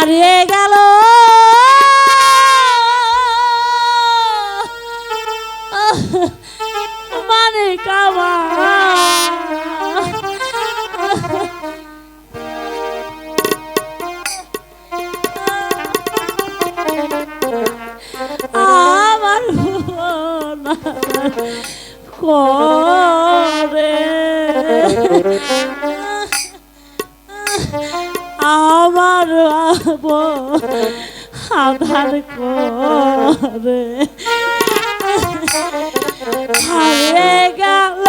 হারিয়ে গেল মানিক আমার করে আমার আধার করে হারিয়ে গেল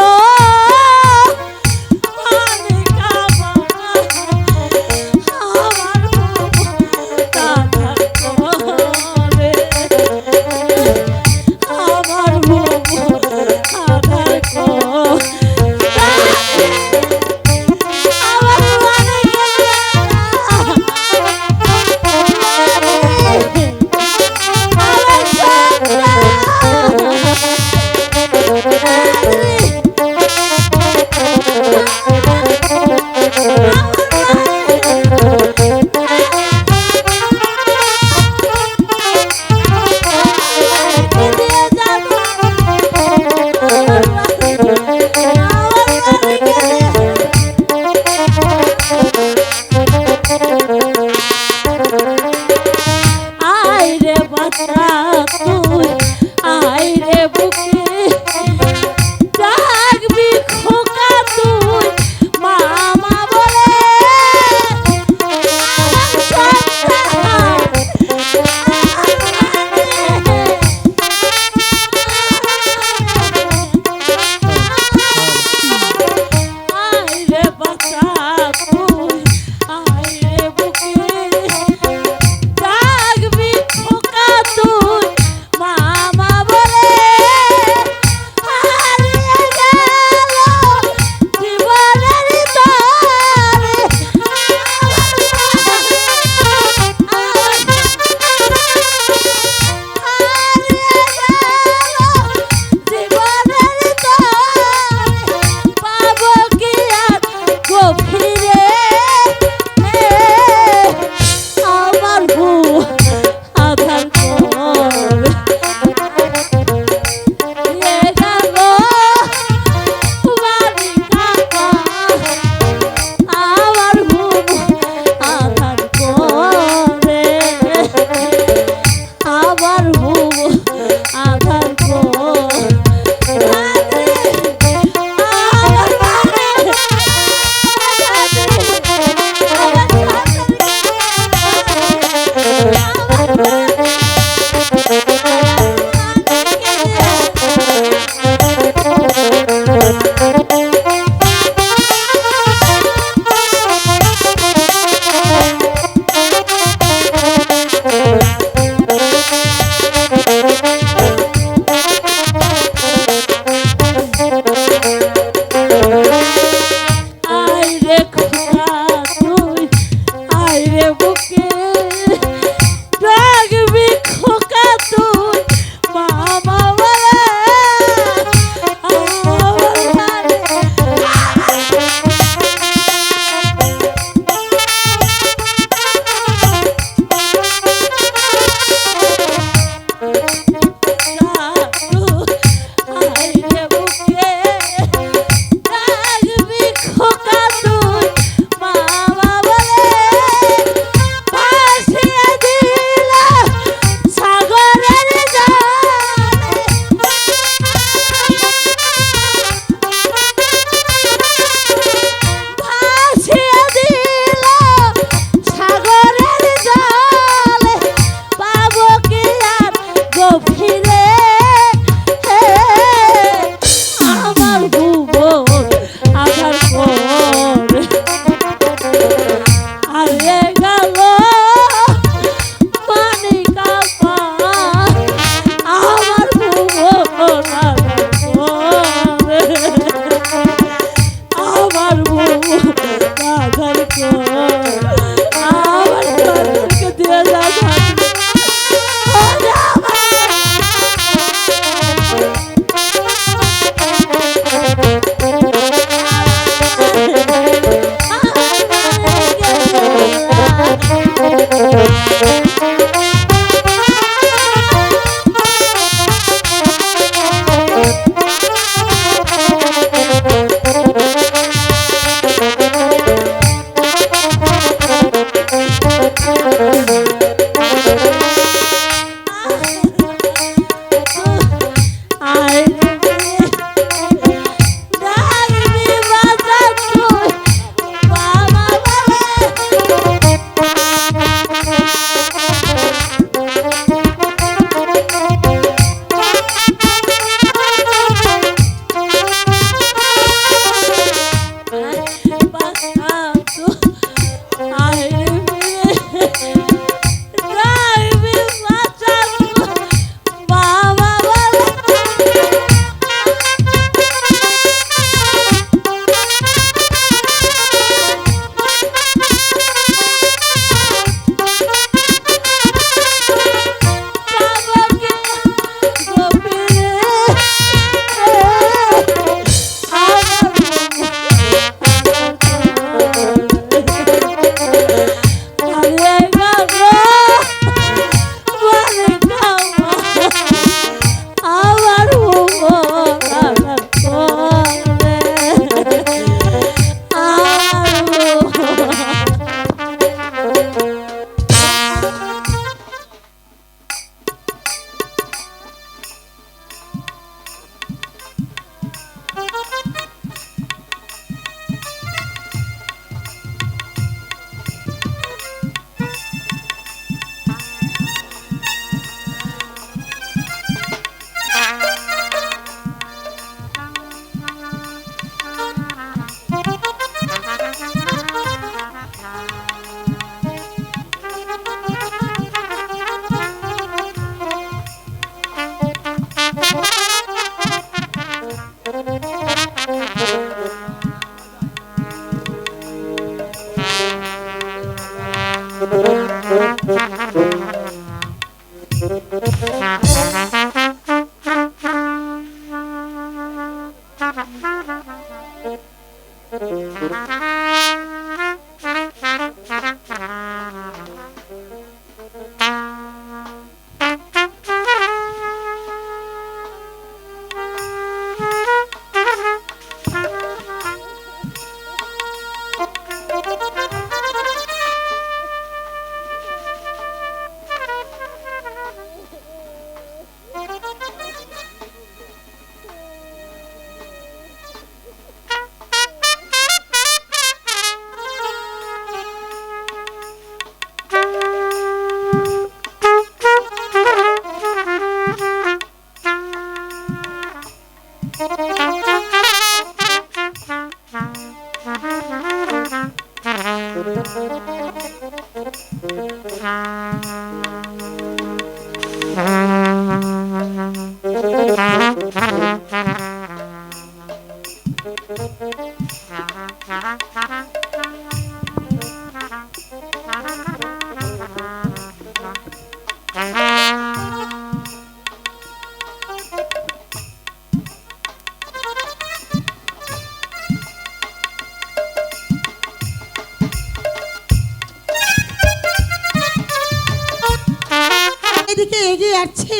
এদিকে এগিয়ে যাচ্ছে,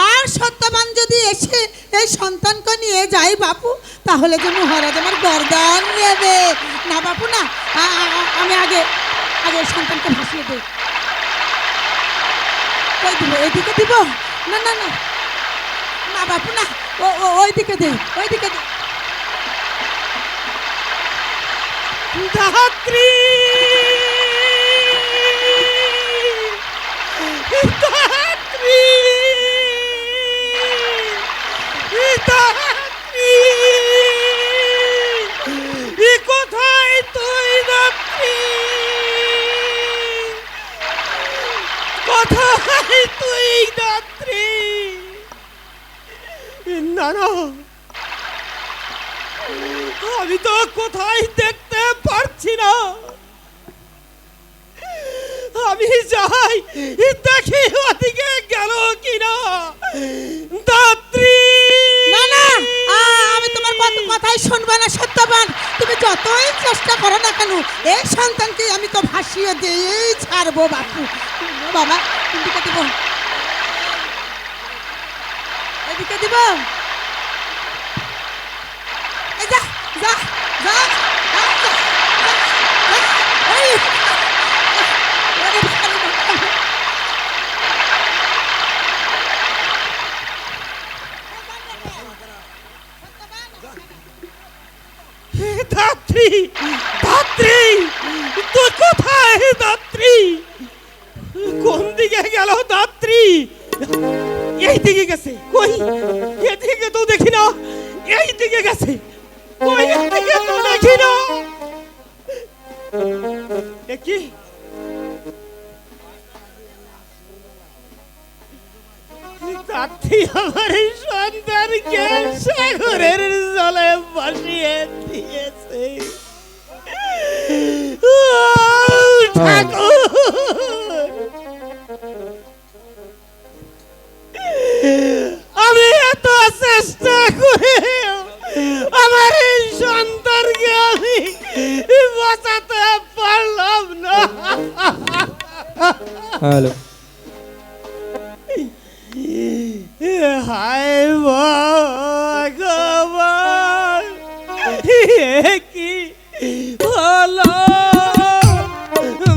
আর সত্যবান যদি এসে এই সন্তানকে নিয়ে যায় বাপু, তাহলে যে মহারাজ আমার গর্দান নেবে। না বাপু না, আমি আগে আগে সন্তানকে ভাসিয়ে দেই। কই দিব? এদিকে দিব? না না না না বাপু না, ওইদিকে দে, ওইদিকে দে। ধাত্রী ধাত্রী ধাত্রী, কোথায় তুই ধাত্রী? কোথায় তুই ধাত্রী? না না, আমি তো কোথায় দেখতে পারছি না। আমি যাই দেখি ওদিকে গেল কিনা। দাত্রী! না না, আমি তোমার কথাই শুনবো না সত্যবান। তুমি যতই চেষ্টা করো না কেন, এই সন্তানকে আমি তো ভাসিয়ে দিয়েই ছাড়বো বাপু। বাবা এদিকে দিব, এদিকে দিব। এই যা যা যা, দাত্রী দাত্রী, তুই কোথায় দাত্রী? কোন দিকে গেল দাত্রী? এই দিকে গেছে। কই এদিকে তো দেখি না। এই দিকে গেছে। কই এদিকে তো দেখি না। কি দাত্রী আমার সন্তানকে সাগরের জলে ভাসিয়ে দিয়েছে। ঠাকুর, আমি এত চেষ্টা করে আমার এই সন্তানকে আমি বাঁচাতে পারলাম না। হ্যালো, হায় ভগবান, কি হলো?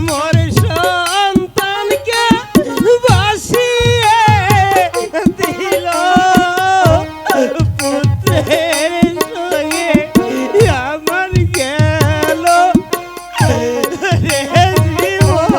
মোর সন্তানকে ভাসিয়ে দিল পুত্রের সঙ্গে আমার গেল রে জীবন।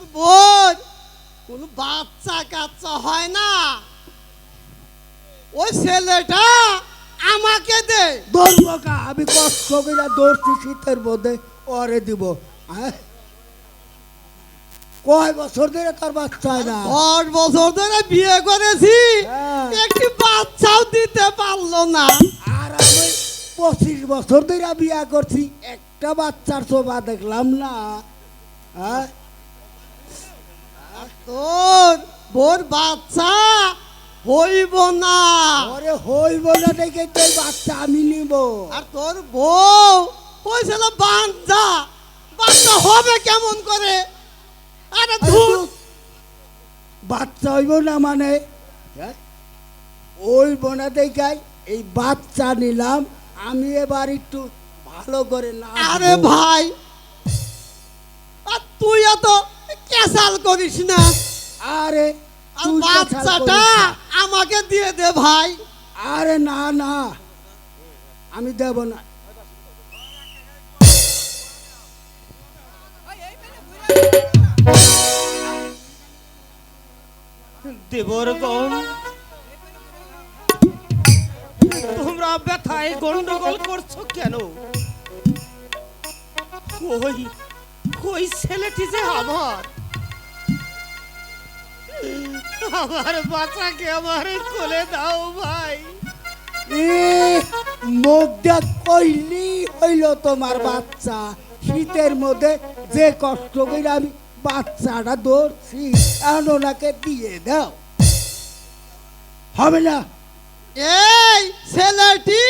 তোর বোন কোন বাচ্চা কাচ্চা হয় না, ওই ছেলেটা আমাকে দে। ধরবো কা, আমি কষ্ট করে দৌড়ছি শীতের মধ্যে ওরে দিব। হ্যাঁ? কয় বছর ধরে তার বাচ্চা হয় না? 10 বছর ধরে বিয়ে করেছি, হ্যাঁ। একটি বাচ্চাও দিতে পারলো না। আর আমি 25 বছর ধরে বিয়া করছি, একটা বাচ্চার শোভা দেখলাম না। হ্যাঁ? তোর বোর বাচ্চা হইব না, ওরে হইব না দেখে তো এই বাচ্চা আমি নিব। আর তোর বউ হয়েছিল বাঞ্চা, বাচ্চা হবে কেমন করে? আরে ধুর, বাচ্চা হইব না মানে? হ্যাঁ? ওই বোনা দেখাই এই বাচ্চা নিলাম, আমি এবার একটু ভালো করে না। আরে ভাই, আর তুই এত কেসাল করিস না, আরে আর তুই কেসাল বাচ্চাটা করিস না। আমাকে দিয়ে দে ভাই। আরে না না, আমি দেব না। দেবরগণ, তোমরা ব্যথায় গন্ডগোল করছো কেন? ওই ওই ছেলেটি যে আমার আমার বাচ্চাকে আমার কোলে দাও ভাই। মুখটা কইলি হইল তোমার বাচ্চা। শীতের মধ্যে যে কষ্ট করে আমি বাচ্চাটা ধরছি, এখন ওনাকে দিয়ে দাও। হবে না? এই ছেলেটি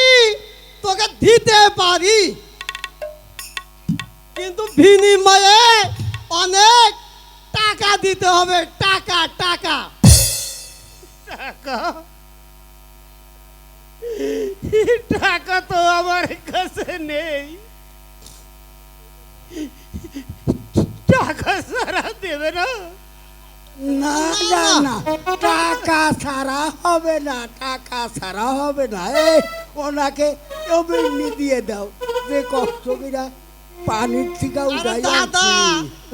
তোকে দিতে পারি, কিন্তু বিনিময়ে অনেক টাকা দিতে হবে। টাকা টাকা টাকা টাকা তো আমার কাছে নেই, টাকা ছাড়া দেবে না? না না না, টাকা ছাড়া হবে না, টাকা ছাড়া হবে না। এই ওনাকে এমনি দিয়ে দাও, যে কষ্ট করে পানির থেকে আরে উঠাই দাদা আনছি।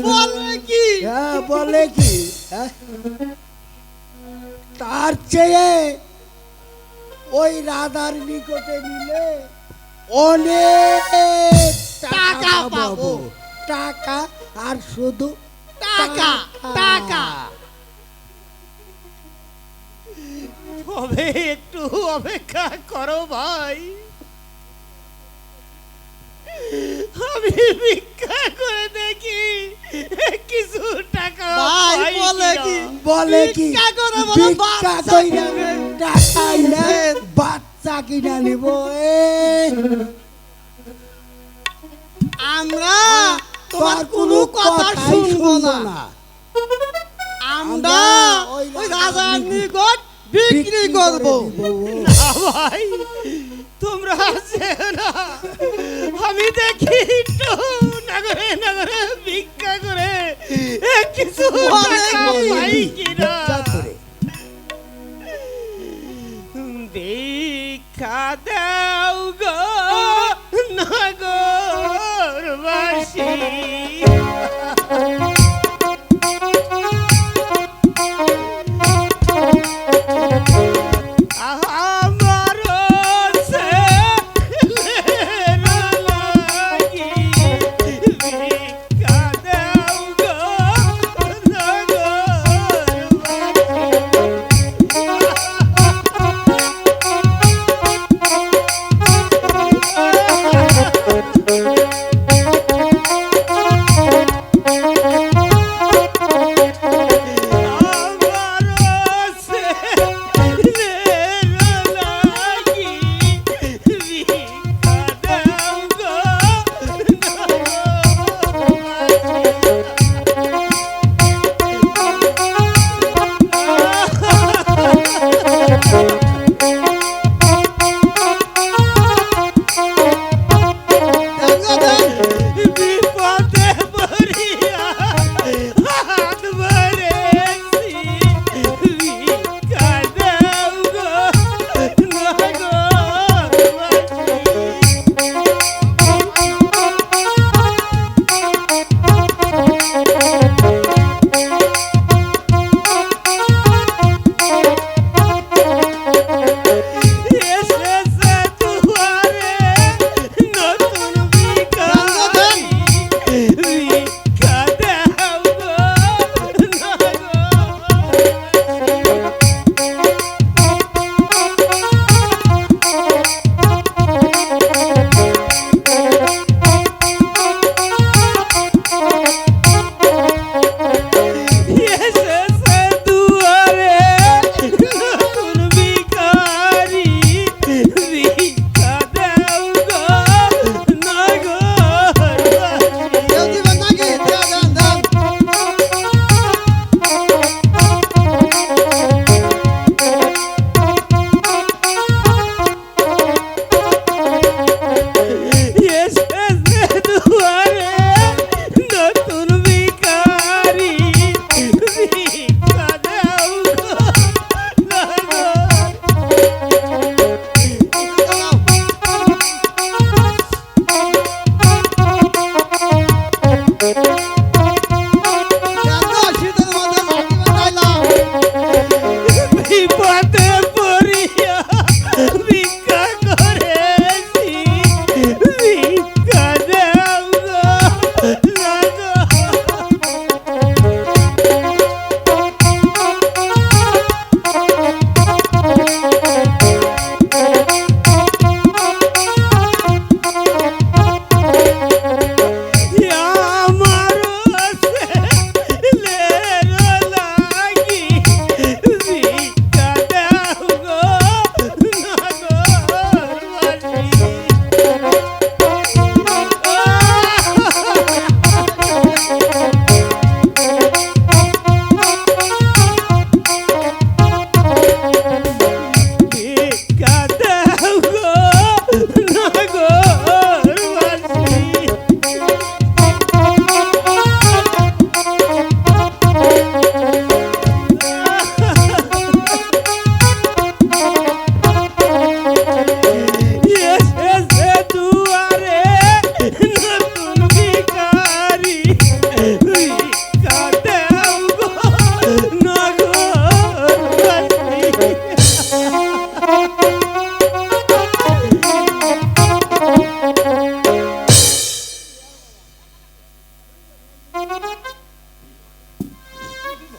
বলে কি? হ্যাঁ বলে কি? হ্যাঁ? তার চেয়ে ওই রাধার নিকটে নিলে অনেক টাকা পাবো। টাকা আর শুধু টাকা টাকা। তবে একটু অপেক্ষা করো ভাই, আমি ভিক্ষা করে দেখি কিছু টাকা ভাই পাই বলে কিনা। কি? বলে কি? ভিক্ষা করে বলে ভিক্ষা বাচ্চা কইরা কিনে। টাকা না বাচ্চা কিনা নিব। আমরা তোমার কোনো কথা কথাই শুনবো না। আমরা ওই রাজার নিকট বিক্রি করব। না ভাই, তোমরা যেও না, আমি দেখি একটু নগরে নগরে ভিক্ষা করে কিছু বলে টাকা কি? পাই কিনা। ভিক্ষা করে। ভিক্ষা দাও গো নগরবাসী, আমার ছেলের লাগি ভিক্ষা দাও গো নগরবাসী।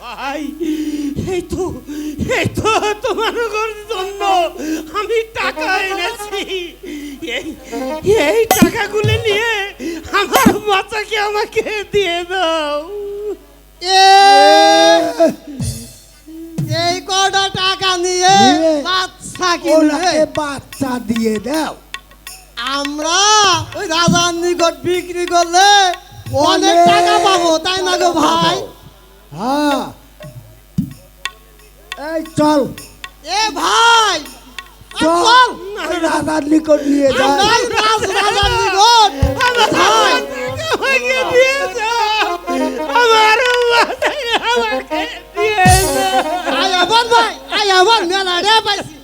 ভাই, এই তো তোমার জন্য আমি টাকা এনেছি। এই টাকাগুলো নিয়ে আমার বাচ্চাকে আমাকে দিয়ে দাও। এই কটা টাকা নিয়ে বাচ্চা কিনবে, বাচ্চা দিয়ে দাও। আমরা ওই রাজার নিকট বিক্রি করলে অনেক টাকা পাবো, তাই না গো ভাই? হ্যাঁ, এই চল। এ ভাই চল, রাজার নিকট নিয়ে যাই। রাজার নিকট ভাই, আমাকে দিয়ে দাও, আমার বাচ্চাকে আমাকে দিয়ে দাও। আয় আবার ভাই, আয় আবার মেলা রে পাইছি।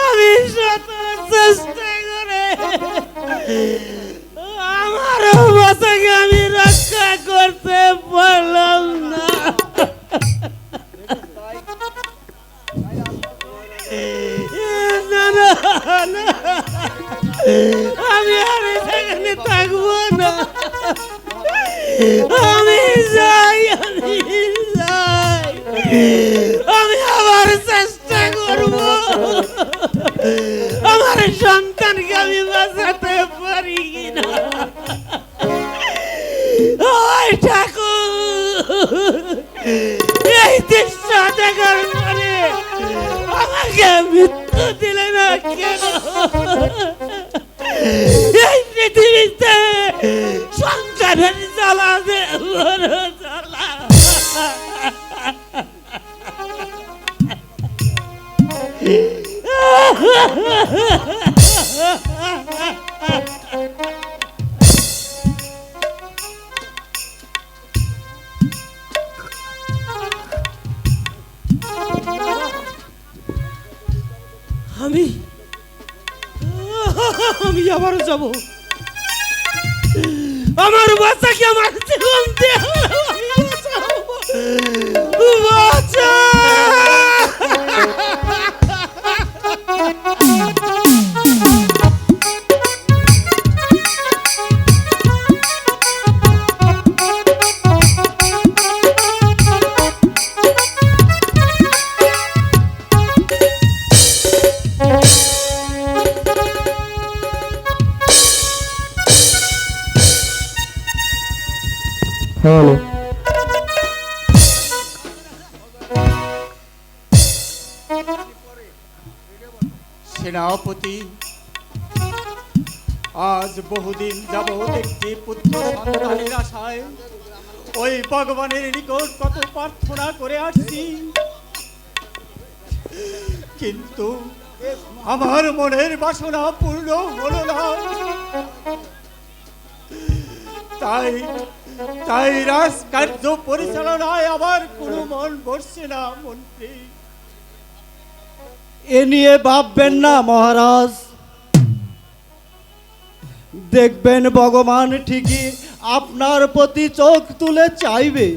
আমি শত চেষ্টা করে আমার বাচ্চাকে আমি রক্ষা করতে পারলাম না। না, না, না, আমি আর সেখানে থাকবো না। আমি যাই, আমি আবার চেষ্টা করব আমার সন্তানকে আমি বাঁচাতে পারি কিনা। ওই ঠাকুর, এই দৃশ্য দেখার পরে আমাকে মৃত্যু দিলে না কেন? এই পৃথিবীতে সন্তানের জ্বালা যে বড় জ্বালা। আমি আবারও যাব। আমার বাচ্চাকে আমার জীবন দিয়ে বাচ্চা। সেনাপতি, আজ বহুদিন যাবৎ একটি পুত্র সন্তানের আশায় ওই ভগবানের নিকট কত প্রার্থনা করে আসছি, কিন্তু আমার মনের বাসনা পূর্ণ হলো না। তাই রাজকার্য পরিচালনায় আমার কোনো মন বসছে না মন্ত্রী। এ নিয়ে ভাববেন না মহারাজ, দেখবেন ভগবান ঠিকই আপনার প্রতি চোখ তুলে চাইবে।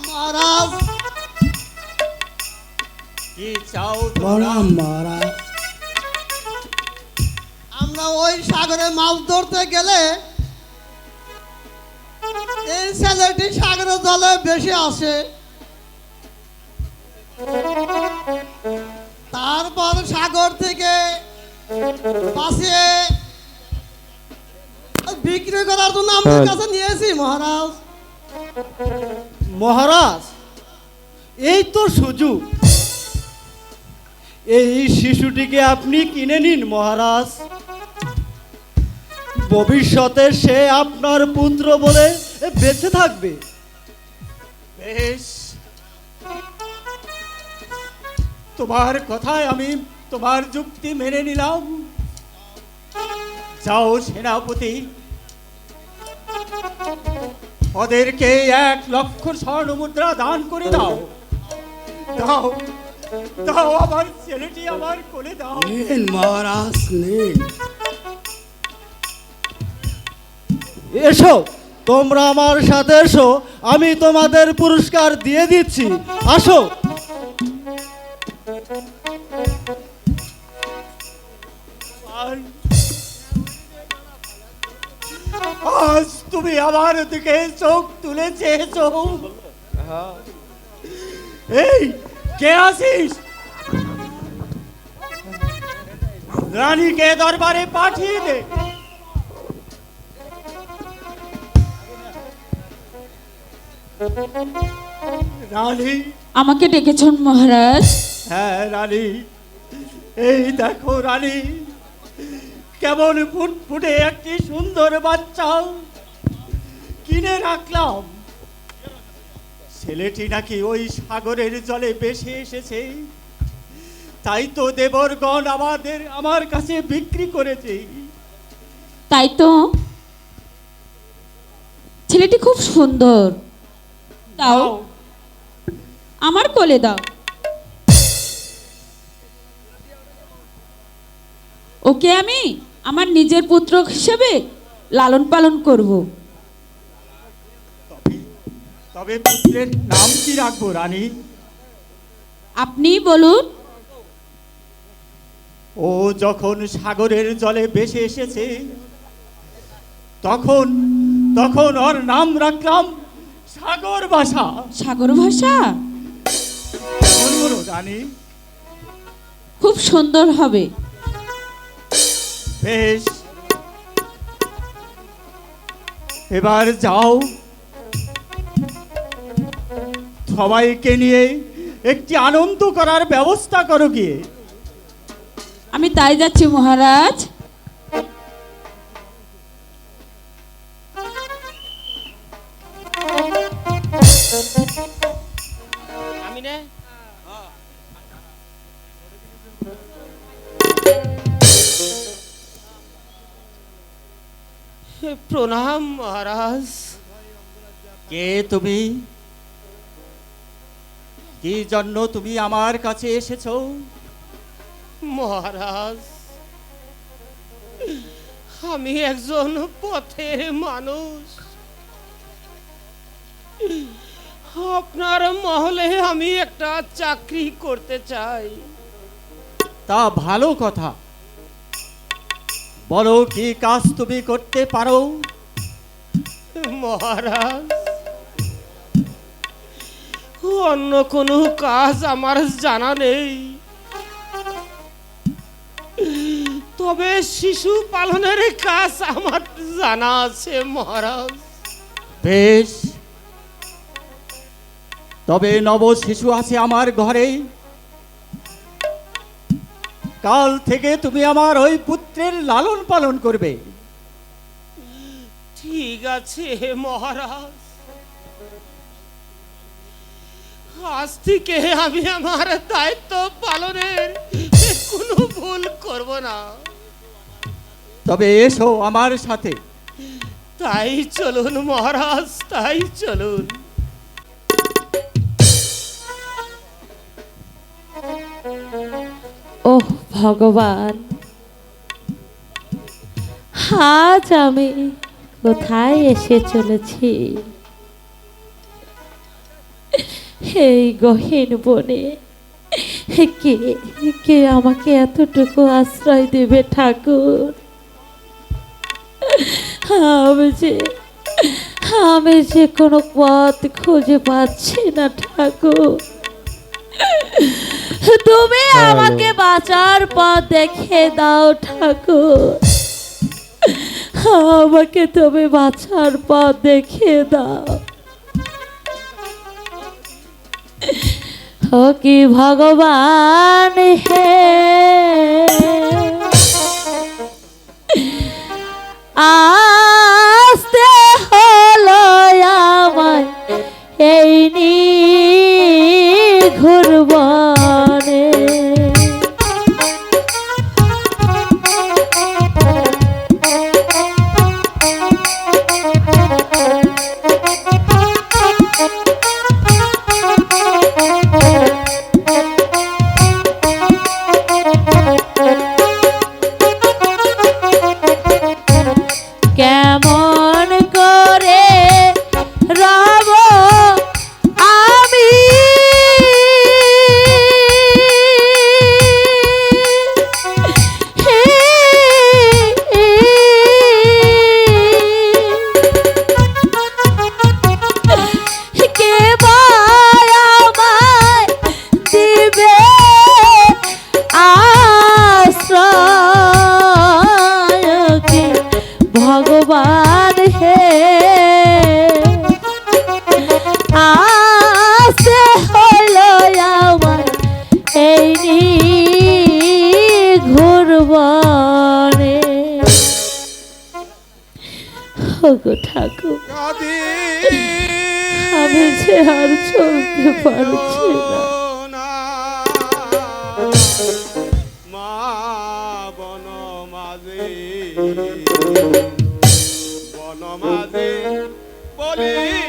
মহারাজ, কি চাও প্রণাম মহারাজ। আমরা ওই সাগরে মাছ ধরতে গেলে এই ছেলেটি সাগরের জলে বেশি আসে, তারপর সাগর থেকে বাঁচিয়ে বিক্রি করার জন্য আমাদের কাছে নিয়েছি মহারাজ। মহারাজ, এই তো সুযোগ, এই শিশুটিকে আপনি কিনে নিন মহারাজ। ভবিষ্যতে সে আপনার পুত্র বলে বেঁচে থাকবে। বেশ, তোমার কথায় আমি তোমার যুক্তি মেনে নিলাম। যাও সেনাপতি, ওদেরকে 1 লক্ষ স্বর্ণ মুদ্রা দান করে দাও। দাও দাও, আমার ছেলেটি আমার কোলে দাও। নিন মহারাজ নিন। এসো তোমরা আমার সাথে এসো, আমি তোমাদের পুরস্কার দিয়ে দিচ্ছি। আসো। আজ তুমি আমার দিকে চোখ তুলে চেয়েছো। এই কে আছিস? রানীকে দরবারে পাঠিয়ে দে। রানী, আমাকে ডেকেছেন মহারাজ? হ্যাঁ রানী, এই দেখো রানী, কেমন ফুটফুটে একটি সুন্দর বাচ্চা কিনে রাখলাম। ছেলেটি নাকি ওই সাগরের জলে ভেসে এসেছে, তাই তো দেবরগণ আমার কাছে বিক্রি করেছে। তাই তো, ছেলেটি খুব সুন্দর। দাও, আমার কোলে দাও। ওকে আমি আমার নিজের পুত্র হিসেবে লালন পালন করব। তবে পুত্রের নাম কি রাখবো রানী? আপনি বলুন। ও যখন সাগরের জলে ভেসে এসেছে, তখন তখন ওর নাম রাখলাম সাগর ভাষা। সাগর ভাষা? বলবো রানী? খুব সুন্দর হবে। বেশ, এবার যাও, সবাইকে নিয়ে একটি আনন্দ করার ব্যবস্থা করো গিয়ে। আমি তাই যাচ্ছি মহারাজ। প্রণাম মহারাজ। কে তুমি? কি জন্য তুমি আমার কাছে এসেছো? মহারাজ, আমি একজন পথের মানুষ। আপনার মহলে আমি একটা চাকরি করতে চাই। তা ভালো কথা, বলো কি কাজ তুমি করতে পারো? মহারাজ, অন্য কোনো কাজ আমার জানা নেই, তবে শিশু পালনের কাজ আমার জানা আছে মহারাজ। বেশ, তবে নব শিশু আছে আমার ঘরে। কাল থেকে তুমি আমার ওই পুত্রের লালন পালন করবে। ঠিক আছে মহারাজ, আজ থেকে আমি আমার দায়িত্ব পালনের কোনো ভুল করব না। তবে এসো আমার সাথে। তাই চলুন মহারাজ, তাই চলুন। ওহ ভগবান, আজ আমি কোথায় এসে চলেছি? এই গহীন বনে কে কে আমাকে এতটুকু আশ্রয় দেবে ঠাকুর? আমি যে কোনো পথ খুঁজে পাচ্ছি না ঠাকুর। তুমি আমাকে বাঁচার পথ দেখে দাও ঠাকুর, আমাকে তুমি বাঁচার পথ দেখে দাও। ও কি ভগবান হে, আসতে হলো আমায় এই নিঘুর বনে। কেমন করে আমি যে আর চলতে পারছি না। মা বন মাঝে বলি